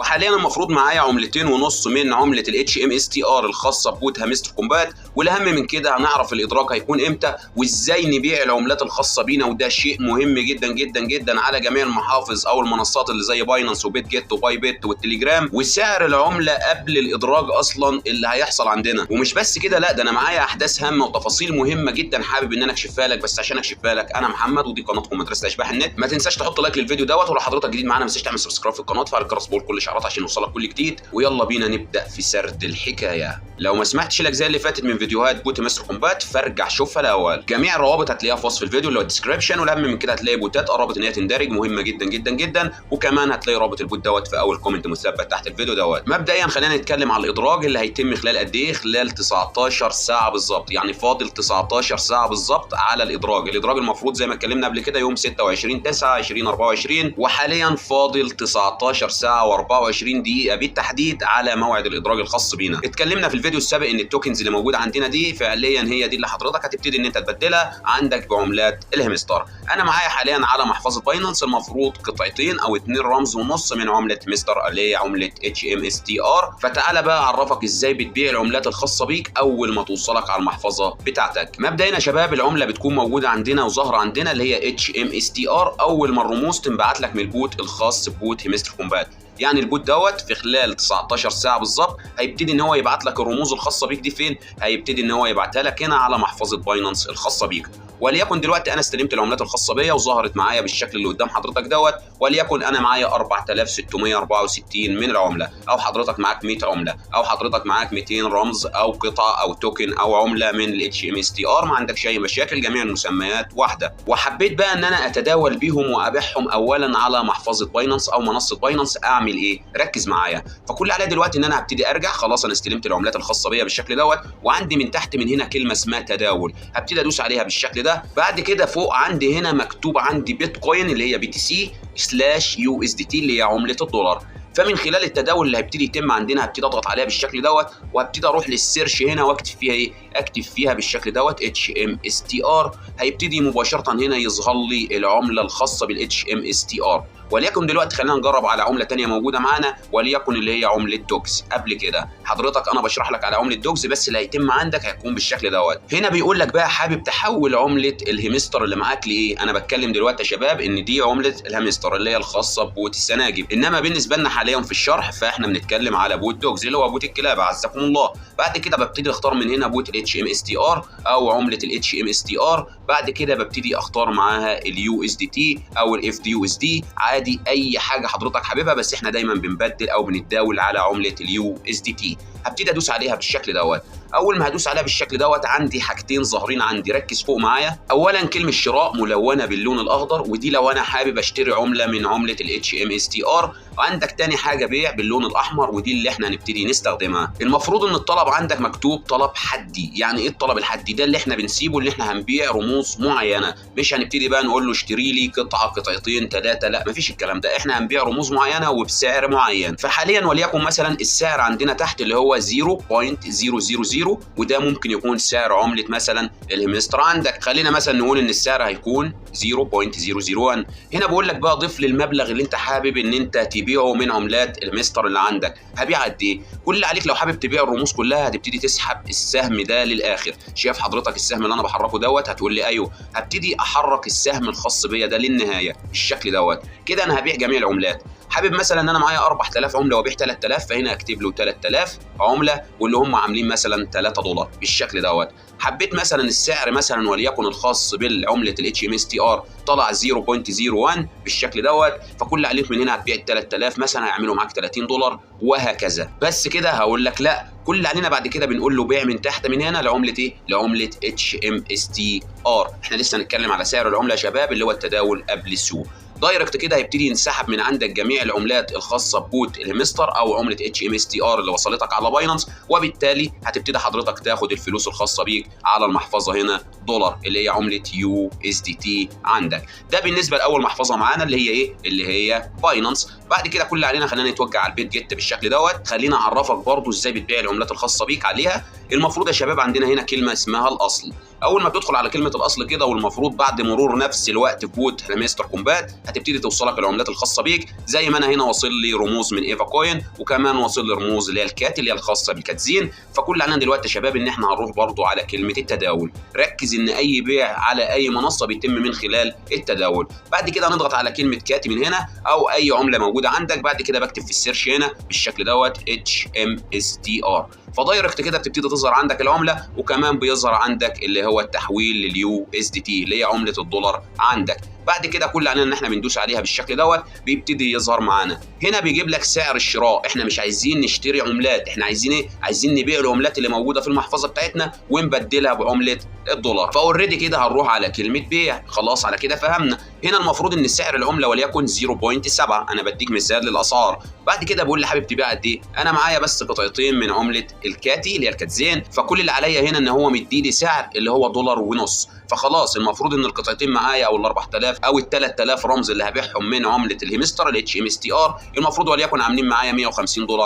وحاليا المفروض معايا عملتين ونص من عمله الاتش ام اس تي ار الخاصه ببوت هامستر كومبات، والاهم من كده هنعرف الادراج هيكون امتى وازاي نبيع العملات الخاصه بينا، وده شيء مهم جدا جدا جدا على جميع المحافظ او المنصات اللي زي باينانس وبيت جيت وباي بيت والتليجرام، وسعر العمله قبل الادراج اصلا اللي هيحصل عندنا. ومش بس كده، لا ده انا معايا احداث هامه وتفاصيل مهمه جدا حابب ان انا اكشفها لك. بس عشان اكشفها لك انا محمد، ودي قناتكم مدرسه اشباح النت. ما تنساش تحط لايك للفيديو دوت، ولو حضرتك جديد معانا ما تنساش تعمل سبسكرايب في القناه وتفعل الجرس بول كل اشعارات عشان يوصلك كل جديد. ويلا بينا نبدا في سرد الحكايه. لو ما سمعتش الاجزاء اللي فاتت من فيديوهات بوت هامستر كومبات فارجع شوفها الاول. جميع الروابط هتلاقيها في وصف الفيديو اللي هو الديسكربشن، والاهم من كده هتلاقي بوتات قربت ان هي تندرج مهمه جدا جدا جدا، وكمان هتلاقي رابط البوت دوت في اول كومنت مثبت تحت الفيديو دوت. مبدئيا خلينا نتكلم على الادراج اللي هيتم خلال قد ايه؟ خلال 19 ساعه بالظبط، يعني فاضل 19 ساعه بالظبط على الادراج. الادراج المفروض زي ما اتكلمنا قبل كده يوم 26/9/2024، وحاليا فاضل 19 ساعه و24 دقيقه بالتحديد على موعد الادراج الخاص بينا. اتكلمنا في الفيديو السابق ان التوكنز اللي موجوده عندنا دي فعليا هي دي اللي حضرتك هتبتدي ان انت تبدلها عندك بعملات الهامستر. انا معايا حاليا على محفظه باينانس المفروض قطعتين او 2 رمز ونص من عمله مستر اللي هي عمله اتش ام اس تي ار. فتعالى بقى اعرفك ازاي بتبيع العملات الخاصه بيك اول ما توصلك على المحفظه بتاعتك. مبدئيا يا شباب العمله بتكون موجوده عندنا وظاهره عندنا اللي هي اتش ام اس تي ار اول ما الرموز تنبعت لك من البوت الخاص ببوت هامستر كومبات. يعني البوت دوت في خلال 19 ساعه بالظبط هيبتدي ان هو يبعت لك الرموز الخاصه بيك دي فين؟ هيبتدي ان هو يبعتها لك هنا على محفظه باينانس الخاصه بيك. وليكن دلوقتي انا استلمت العملات الخاصه بيا وظهرت معايا بالشكل اللي قدام حضرتك دوت، وليكن انا معايا 4664 من العمله، او حضرتك معاك 100 عمله، او حضرتك معاك 200 رمز او قطعه او توكن او عمله من الاتش ام اس تي ار، ما عندكش اي مشاكل، جميع المسميات واحده. وحبيت بقى ان انا اتداول بيهم وابيعهم اولا على محفظه باينانس او منصه باينانس. اعمل ايه؟ ركز معايا. فكل عليا دلوقتي ان انا هبتدي ارجع، خلاص انا استلمت العملات الخاصه بيا بالشكل دوت، وعندي من تحت من هنا كلمه اسمها تداول، هبتدي ادوس عليها بالشكل ده. بعد كده فوق عندي هنا مكتوب عندي بيتكوين اللي هي BTC/USDT اللي هي عمله الدولار. فمن خلال التداول اللي هيبتدي يتم عندنا هبتدي اضغط عليها بالشكل دوت، وهبتدي اروح للسيرش هنا واكتب فيها ايه؟ اكتب فيها بالشكل دوت HMSTR. هيبتدي مباشره هنا يظهر لي العمله الخاصه بالHMSTR. وليكن دلوقتي خلينا نجرب على عمله ثانيه موجوده معانا، وليكن اللي هي عمله دوكس. قبل كده حضرتك انا بشرح لك على عمله دوكس، بس اللي هيتم عندك هيكون بالشكل دوت. هنا بيقول لك بقى حابب تحول عمله الهامستر اللي معاك لايه؟ انا بتكلم دلوقتي يا شباب ان دي عمله الهامستر اللي هي الخاصه ببوت السناجب، انما بالنسبه لنا حاليا في الشرح فاحنا بنتكلم على بوت دوكس اللي هو بوت الكلاب اعزكم الله. بعد كده ببتدي اختار من هنا بوت الاتش ام اس تي ار او عمله الاتش ام اس تي ار. بعد كده ببتدي اختار معاها اليو اس دي تي او الاف دي يو اس دي، عادي اي حاجه حضرتك حاببها، بس احنا دايما بنبدل او بنتداول على عمله اليو اس دي تي. هبتدي ادوس عليها بالشكل دوت. اول ما هدوس عليها بالشكل دوت عندي حاجتين ظاهرين عندي، ركز فوق معايا. اولا كلمه شراء ملونه باللون الاخضر، ودي لو انا حابب اشتري عمله من عمله الاتش ام اس تي ار. وعندك تاني حاجه بيع باللون الاحمر، ودي اللي احنا هنبتدي نستخدمها. المفروض ان الطلب عندك مكتوب طلب حدي. يعني ايه الطلب الحدي ده؟ اللي احنا بنسيبه اللي احنا هنبيع رموز معينه، مش هنبتدي بقى نقول له اشتري لي قطعه قطعتين ثلاثه، لا مفيش الكلام ده، احنا هنبيع رموز معينه وبسعر معين. فحاليا وليكن مثلا السعر عندنا تحت اللي هو 0.000، وده ممكن يكون سعر عمله مثلا الهامستر عندك. خلينا مثلا نقول ان السعر هيكون 0.001. هنا بقول لك بقى ضيف للمبلغ اللي انت حابب ان انت تبيعه من عملات الهامستر اللي عندك. هبيع قد ايه؟ كل اللي عليك لو حابب تبيع الرموز كلها هتبتدي تسحب السهم ده للاخر. شايف حضرتك السهم اللي انا بحركه دوت؟ هتقول لي ايوه. هبتدي احرك السهم الخاص بيا ده للنهايه بالشكل دوت. كده انا هبيع جميع العملات. حابب مثلا ان انا معايا 4000 عمله وابيع 3000، فهنا اكتب له 3000 عمله واللي هم عاملين مثلا 3 دولار بالشكل دوت. حبيت مثلا السعر مثلا وليكن الخاص بالعمله الاتش ام اس تي ار طلع 0.01 بالشكل دوت، فكل عليك من هنا هتبيع ال 3000 مثلا هيعملوا معاك 30 دولار وهكذا. بس كده هقول لك لا، كل اللي علينا بعد كده بنقول له بيع من تحت من هنا لعمله ايه؟ لعمله اتش ام اس تي ار. احنا لسه هنتكلم على سعر العمله يا شباب اللي هو التداول قبل السوق. دايركت كده هيبتدي ينسحب من عندك جميع العملات الخاصه ببوت الهامستر او عمله اتش ام اس تي ار اللي وصلتك على باينانس، وبالتالي هتبتدي حضرتك تاخد الفلوس الخاصه بيك على المحفظه هنا دولار اللي هي عمله يو اس دي تي عندك. ده بالنسبه لاول محفظه معانا اللي هي ايه؟ اللي هي باينانس. بعد كده كل اللي علينا خلينا نتوجه على البيت جيت بالشكل دوت. خلينا اعرفك برضو ازاي بتبيع العملات الخاصه بيك عليها. المفروض يا شباب عندنا هنا كلمه اسمها الاصل. اول ما بتدخل على كلمه الاصل كده، والمفروض بعد مرور نفس الوقت في بوت هامستر كومبات هتبتدي توصلك العملات الخاصه بيك، زي ما انا هنا واصل لي رموز من ايفا كوين، وكمان واصل لي رموز اللي هي الكات اللي هي الخاصه بالكاتزين. فكل علينا دلوقتي يا شباب ان احنا هنروح برضو على كلمه التداول. ركز ان اي بيع على اي منصه بيتم من خلال التداول. بعد كده هنضغط على كلمه كات من هنا او اي عمله موجوده عندك. بعد كده بكتب في السيرش هنا بالشكل دوت HMSTR، فدايركت كده بتبتدي تظهر عندك العمله، وكمان بيظهر عندك اللي هو التحويل لليو اس دي تي اللي هي عمله الدولار عندك. بعد كده كل علينا ان احنا بندوس عليها بالشكل دوت بيبتدي يظهر معانا. هنا بيجيب لك سعر الشراء، احنا مش عايزين نشتري عملات، احنا عايزين ايه؟ عايزين نبيع العملات اللي موجوده في المحفظه بتاعتنا ونبدلها بعمله الدولار. فاوريدي كده هنروح على كلمه بيع. خلاص على كده فهمنا. هنا المفروض ان سعر العمله وليكن 0.7، انا بديك مثال للاسعار. بعد كده بقول لي حابب تبيع قد ايه؟ انا معايا بس قطعتين من عمله الكاتي اللي هي الكاتزين، فكل اللي عليا هنا ان هو مديلي سعر اللي هو $1.5. فخلاص المفروض ان القطعتين معايا او ال 4000 او ال 3000 رمز اللي هبيعهم من عمله الهيمستر ال HMSTR المفروض وليكن عاملين معايا $150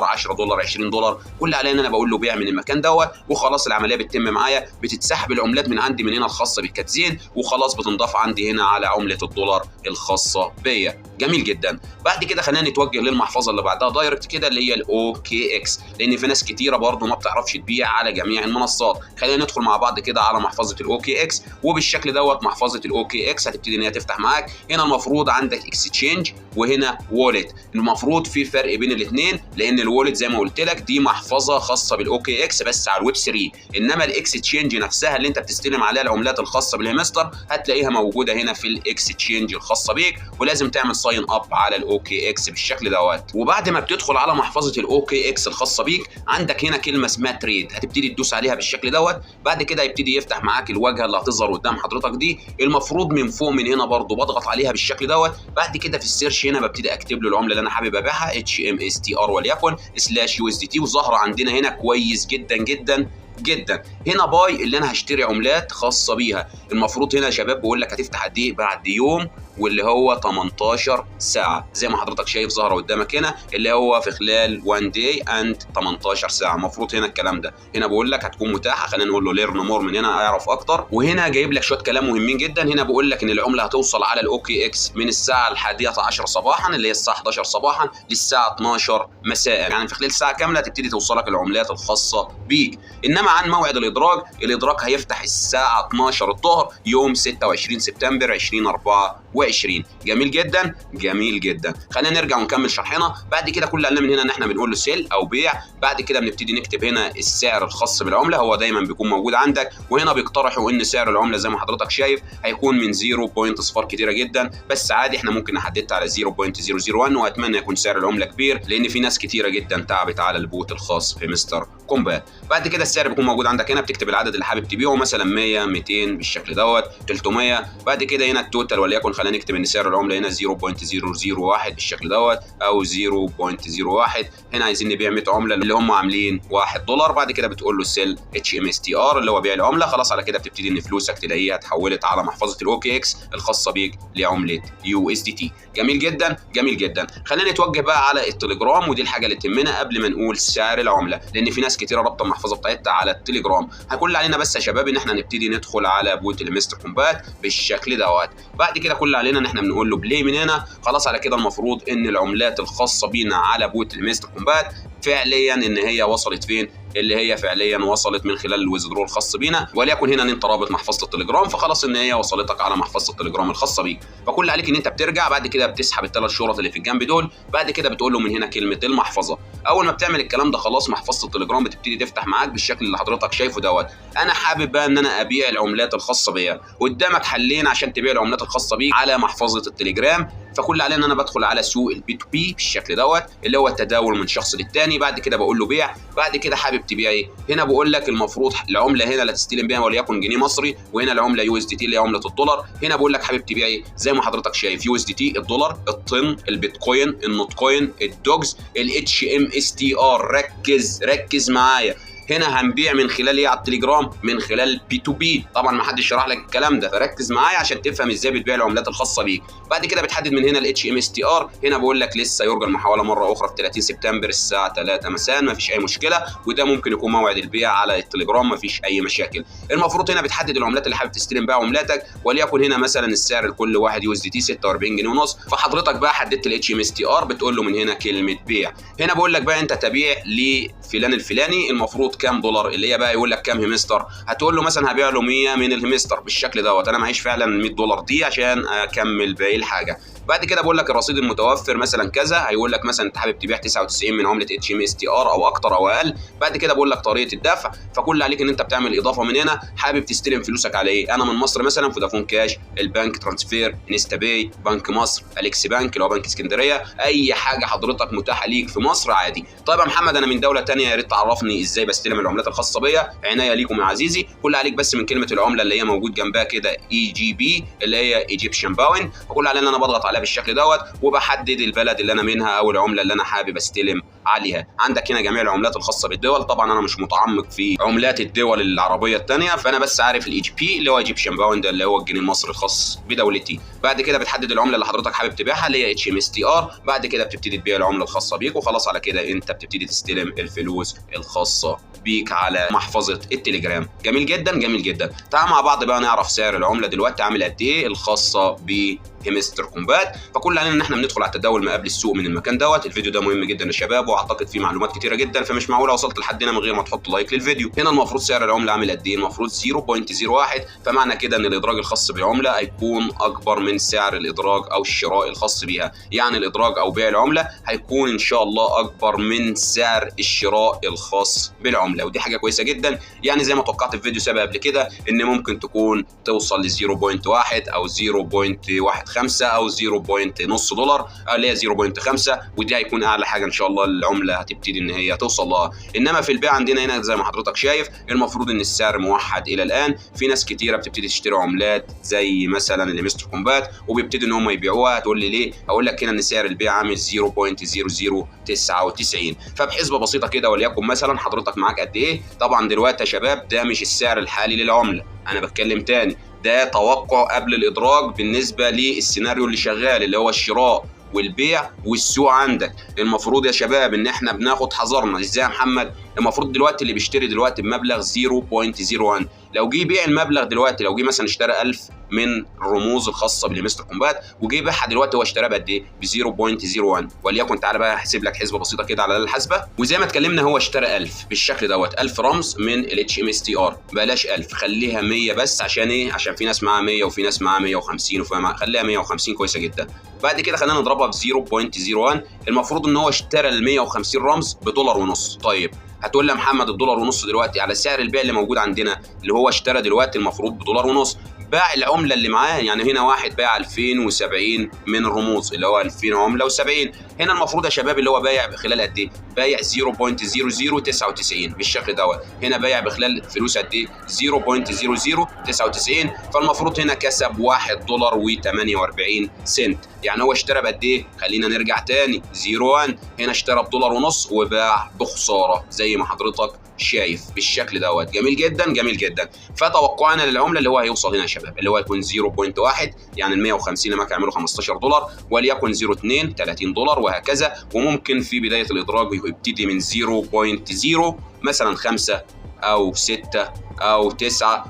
$10 $20. كل عليا ان انا بقول له بيع من المكان دوت، وخلاص العمليه بتتم معايا، بتتسحب العملات من عندي من هنا الخاصه بالكاتزين، وخلاص بتنضاف عندي هنا على عمله الدولار الخاصه بيا. جميل جدا. بعد كده خلينا نتوجه للمحفظه اللي بعدها دايركت كده اللي هي OKX، لان في ناس كتيره برضو ما بتعرفش تبيع على جميع المنصات. خلينا ندخل مع بعض كده على محفظه OKX، وبالشكل دوت محفظه OKX هتبتدي ان هي تفتح معاك. هنا المفروض عندك اكستشينج وهنا وولت. المفروض في فرق بين الاثنين، لان الوولت زي ما قلت لك دي محفظه خاصه بالOKX بس على الويب 3، انما الاكستشينج نفسها اللي انت بتستلم عليها العملات الخاصه بالهيمستر هتلاقيها موجوده هنا في الاكستشينج الخاصه بيك، ولازم تعمل ساين اب على الOKX بالشكل دوت. وبعد ما بتدخل على محفظه الOKX الخاصه بيك عندك هنا كلمه اسمها تريد، هتبتدي تدوس عليها بالشكل دوت. بعد كده يبتدي يفتح معاك الواجهه اللي هتظهر قدام حضرتك دي. المفروض من فوق من هنا برضو بضغط عليها بالشكل دوت. بعد كده في السيرش هنا ببتدي اكتب له العمله اللي انا حابب ابيعها HMSTR وليكن /USDT، وظاهره عندنا هنا كويس جدا جدا جدا. هنا باي اللي انا هشتري عملات خاصه بيها. المفروض هنا يا شباب بقول لك هتفتح قد ايه؟ بعد يوم، واللي هو 18 ساعه زي ما حضرتك شايف ظاهره قدامك هنا، اللي هو في خلال 1 day and 18 ساعه. المفروض هنا الكلام ده هنا بقول لك هتكون متاحه. خلينا نقول له ليرن مور من هنا اعرف اكتر. وهنا جايب لك شويه كلام مهمين جدا. هنا بقول لك ان العمله هتوصل على الOKX من الساعه 11 صباحا اللي هي الساعه 11 صباحا للساعه 12 مساء، يعني في خلال ساعه كامله تبتدي توصلك العملات الخاصه بيك. انما عن موعد الادراك هيفتح الساعه 12 الظهر يوم 26 سبتمبر 2024. جميل جدا جميل جدا. خلينا نرجع ونكمل شرحنا. بعد كده كل اللي علينا من هنا ان احنا بنقول له سيل او بيع. بعد كده بنبتدي نكتب هنا السعر الخاص بالعمله، هو دايما بيكون موجود عندك. وهنا بيقترحوا ان سعر العمله زي ما حضرتك شايف هيكون من 0 صفار كتيره جدا، بس عادي احنا ممكن نحددها على 0.001. واتمنى يكون سعر العمله كبير لان في ناس كتيره جدا تعبت على البوت الخاص في مستر كومبات. بعد كده السعر بيكون موجود عندك هنا، بتكتب العدد اللي حابب تبيعه، مثلا 100 200 بالشكل دوت 300. بعد كده هنا التوتال وليكن خلينا نكتب ان سعر العمله هنا 0.001 بالشكل دوت او 0.01. هنا عايزين نبيع 100 عمله اللي هم عاملين $1. بعد كده بتقول له سيل HMSTR اللي هو بيع العمله. خلاص على كده بتبتدي ان فلوسك تلاقيها اتحولت على محفظه الOKX الخاصه بيك لعمله USDT. جميل جدا جميل جدا. خلينا نتوجه بقى على التليجرام، ودي الحاجه اللي تهمنا قبل ما نقول سعر العمله، لان في ناس كتيره رابطه المحفظه بتاعتها على التليجرام. هيكون اللي علينا بس يا شباب ان احنا نبتدي ندخل على بوت المستر كومبات بالشكل دوت. بعد كده كل اللي علينا ان احنا بنقول له بلاي من هنا. خلاص على كده المفروض ان العملات الخاصه بينا على بوت المستر كومبات فعليا ان هي وصلت فين؟ اللي هي فعليا وصلت من خلال الويزدرو الخاص بينا. وليكن هنا ان انت رابط محفظه التليجرام، فخلاص ان هي وصلتك على محفظه التليجرام الخاصه بيك. فكل اللي عليك ان انت بترجع بعد كده بتسحب الثلاث شرط اللي في الجنب دول. بعد كده بتقول له من هنا كلمه المحفظه. اول ما بتعمل الكلام ده خلاص محفظه التليجرام بتبتدي تفتح معاك بالشكل اللي حضرتك شايفه دوت. انا حابب بقى ان انا ابيع العملات الخاصه بيا. قدامك حلين عشان تبيع العملات الخاصه بيك على محفظه التليجرام. فكل علينا ان انا بدخل على سوق البي تو بي بالشكل دوت اللي هو التداول من شخص للتاني. بعد كده بقول له بيع. بعد كده حابب تبيع ايه؟ هنا بقول لك المفروض العمله هنا اللي تستلم بيها وليكن جنيه مصري، وهنا العمله USDT اللي هي عمله الدولار. هنا بقول لك حابب تبيع ايه؟ زي ما حضرتك شايف USDT، الدولار، الطن، البيتكوين، النوت كوين، الدوجز، HMSTR. ركز معايا. هنا هنبيع من خلال ايه على التليجرام؟ من خلال بي تو بي. طبعا ما حدش شرح لك الكلام ده، فركز معايا عشان تفهم ازاي بتبيع العملات الخاصه بيك. بعد كده بتحدد من هنا الاتش ام اس تي ار. هنا بقول لك لسه يرجى المحاوله مره اخرى في 30 سبتمبر الساعه 3 مساء، ما فيش اي مشكله، وده ممكن يكون موعد البيع على التليجرام، ما فيش اي مشاكل. المفروض هنا بتحدد العملات اللي حابب تستلم بيها عملاتك، وليكن هنا مثلا السعر لكل واحد يو اس دي تي 46 جنيه ونص. فحضرتك بقى حددت الاتش ام اس تي ار، بتقول له من هنا كلمه بيع. هنا بقول لك بقى انت تبيع لفلان الفلاني المفروض كام دولار، اللي هي بقى يقول لك كام هيمستر، هتقول له مثلا هبيع له 100 من الهيمستر بالشكل دوت، انا معيش فعلا 100 دولار دي عشان اكمل باقي الحاجه. بعد كده بقول لك الرصيد المتوفر مثلا كذا، هيقول لك مثلا انت حابب تبيع 99 من عمله اتش ام اس تي ار او اكتر او اقل. بعد كده بقول لك طريقه الدفع، فكل اللي عليك ان انت بتعمل اضافه من هنا، حابب تستلم فلوسك على ايه؟ انا من مصر مثلا فودافون كاش، البنك ترانسفير، انستا باي، بنك مصر، اليكس بنك اللي هو بنك اسكندريه، اي حاجه حضرتك متاحه ليك في مصر عادي. طيب يا محمد انا من دوله ثانيه، يا ريت تعرفني ازاي بستلم العملات الخاصه بيا. عناية ليكم يا عزيزي، كل عليك بس من كلمه العمله اللي هي موجود جنبها كده اي جي بي اللي هي ايجيبشن باوند، فكل علينا انا بضغط عليها بالشكل دوت وبحدد البلد اللي انا منها او العمله اللي انا حابب استلم عليها. عندك هنا جميع العملات الخاصه بالدول، طبعا انا مش متعمق في عملات الدول العربيه الثانيه، فانا بس عارف الاي جي بي اللي هو ايجيبشن باوند اللي هو الجنيه المصري الخاص بدولتي. بعد كده بتحدد العمله اللي حضرتك حابب تبيعها اللي هي اتش ام اس تي ار. بعد كده بتبتدي تبيع العمله الخاصه بيك، وخلاص على كده انت بتبتدي تستلم الفلوس الخاصه بيك على محفظه التليجرام. جميل جدا جميل جدا. تعال مع بعض بقى نعرف سعر العمله دلوقتي عامل قد ايه الخاصه بهيمستر كومبات. فكل علينا ان احنا بندخل على التداول ما قبل السوق من المكان دوت. الفيديو ده مهم جدا يا شباب، واعتقد فيه معلومات كتيره جدا، فمش معقوله وصلت لحد هنا من غير ما تحط لايك للفيديو. هنا المفروض سعر العمله عامل قد ايه؟ المفروض 0.01، فمعنى كده ان الادراج الخاص بالعمله هيكون اكبر من سعر الادراج او الشراء الخاص بيها، يعني الادراج او بيع العمله هيكون ان شاء الله اكبر من سعر الشراء الخاص بالعمله، ودي حاجه كويسه جدا. يعني زي ما توقعت في فيديو سابق قبل كده ان ممكن تكون توصل ل 0.1 او 0.15 او 0.5 دولار اللي هي 0.5، ودي هيكون اعلى حاجه ان شاء الله العمله هتبتدي ان هي توصل لها. انما في البيع عندنا هنا زي ما حضرتك شايف المفروض ان السعر موحد الى الان. في ناس كتيره بتبتدي تشتري عملات زي مثلا الهيمستر كومبات وبيبتدوا ان هم يبيعوها. هتقول لي ليه؟ اقول لك هنا ان سعر البيع عامل 0.0099. فبحسبه بسيطه كده وليكن مثلا حضرتك معاك قد ايه؟ طبعا دلوقتي يا شباب ده مش السعر الحالي للعمله، انا بتكلم تاني، ده توقع قبل الادراج بالنسبه للسيناريو اللي شغال اللي هو الشراء والبيع والسوق عندك. المفروض يا شباب ان احنا بناخد حذرنا. ازاي يا محمد؟ المفروض دلوقتي اللي بيشتري دلوقتي بمبلغ 0.01، لو جه يبيع المبلغ دلوقتي، لو جه مثلا اشترى 1000 من الرموز الخاصه بالهيمستر كومبات وجه يبيعها دلوقتي، هو اشتراها بقد ايه؟ ب 0.01. وليكن تعالى بقى احسب لك حسبه بسيطه كده على الحاسبه، وزي ما اتكلمنا هو اشترى 1000 بالشكل دوت، 1000 رمز من الاتش ام اس تي ار. بلاش 1000، خليها 100 بس. عشان ايه؟ عشان في ناس معاها 100 وفي ناس معاها 150 خليها 150 كويسه جدا. بعد كده خلينا نضربها ب 0.01. المفروض ان هو اشترى ال 150 رمز بدولار ونص. طيب هتقول لي يا محمد الدولار ونص دلوقتي على سعر البيع اللي موجود عندنا اللي هو اشترى دلوقتي المفروض بدولار ونص، باع العمله اللي معاه. يعني هنا واحد باع 2070 من الرموز اللي هو 2000 عمله و70. هنا المفروض يا شباب اللي هو بايع بخلال قد ايه؟ بايع 0.0099 بالشكل دوت. هنا بايع بخلال فلوس قد ايه؟ 0.0099. فالمفروض هنا كسب 1 دولار و48 سنت. يعني هو اشترى بقد ايه؟ خلينا نرجع تاني 01. هنا اشترى بدولار ونص وباع بخساره زي ما حضرتك شايف بالشكل دوت. جميل جدا جميل جدا. فتوقعنا للعمله اللي هو هيوصل هنا يا شباب اللي هو يكون 0.1، يعني ال 150 لما يعملوا 15 دولار، وليكن 0.2 30 دولار وهكذا. وممكن في بدايه الادراج يبتدي من 0.0 مثلا 5 او 6 او 9،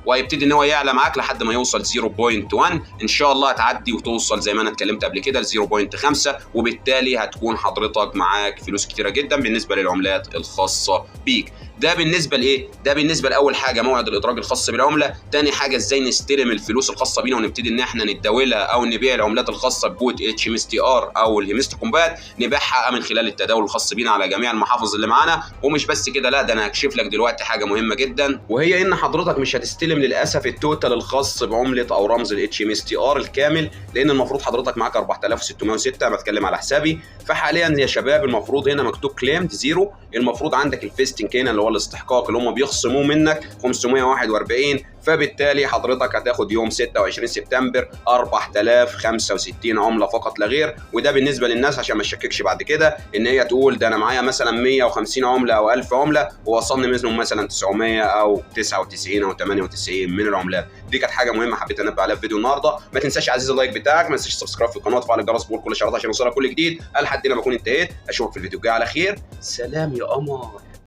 وهيبتدي ان هو يعلى معاك لحد ما يوصل 0.1. ان شاء الله هتعدي وتوصل زي ما انا اتكلمت قبل كده ل 0.5، وبالتالي هتكون حضرتك معاك فلوس كتيره جدا بالنسبه للعملات الخاصه بيك. ده بالنسبه لايه؟ ده بالنسبه لاول حاجه موعد الادراج الخاص بالعمله. تاني حاجه ازاي نستلم الفلوس الخاصه بينا ونبتدي ان احنا نتداولها او نبيع العملات الخاصه ببوت اتش ام اس تي ار او الهيمستر كومبات، نبيعها من خلال التداول الخاص بينا على جميع المحافظ اللي معانا. ومش بس كده، لا ده انا هكشف لك دلوقتي حاجه مهمه جدا، وهي ان حضرتك مش هتستلم للاسف التوتال الخاص بعمله او رمز الاتش ام اس تي ار الكامل، لان المفروض حضرتك معاك 4606. انا بتكلم على حسابي. فحاليا يا شباب المفروض هنا مكتوب كليمد زيرو. المفروض عندك الفيستنج هنا اللي هو الاستحقاق اللي هم بيخصموه منك 541 فبالتالي حضرتك هتاخد يوم 26 سبتمبر 4065 عمله فقط لا غير. وده بالنسبه للناس عشان ما تشككش بعد كده ان هي تقول ده انا معايا مثلا 150 عمله او 1000 عمله ووصلني منهم مثلا 900 او 99 او 98 من العملات. دي كانت حاجه مهمه حبيت انبه عليها في فيديو النهارده. ما تنساش يا عزيزي اللايك بتاعك، ما تنساش سبسكرايب في القناه وتفعل الجرس بكل الاشعارات عشان يوصلك كل جديد. لحد هنا بكون انتهيت، اشوفك في الفيديو الجاي على خير. سلام يا قمر.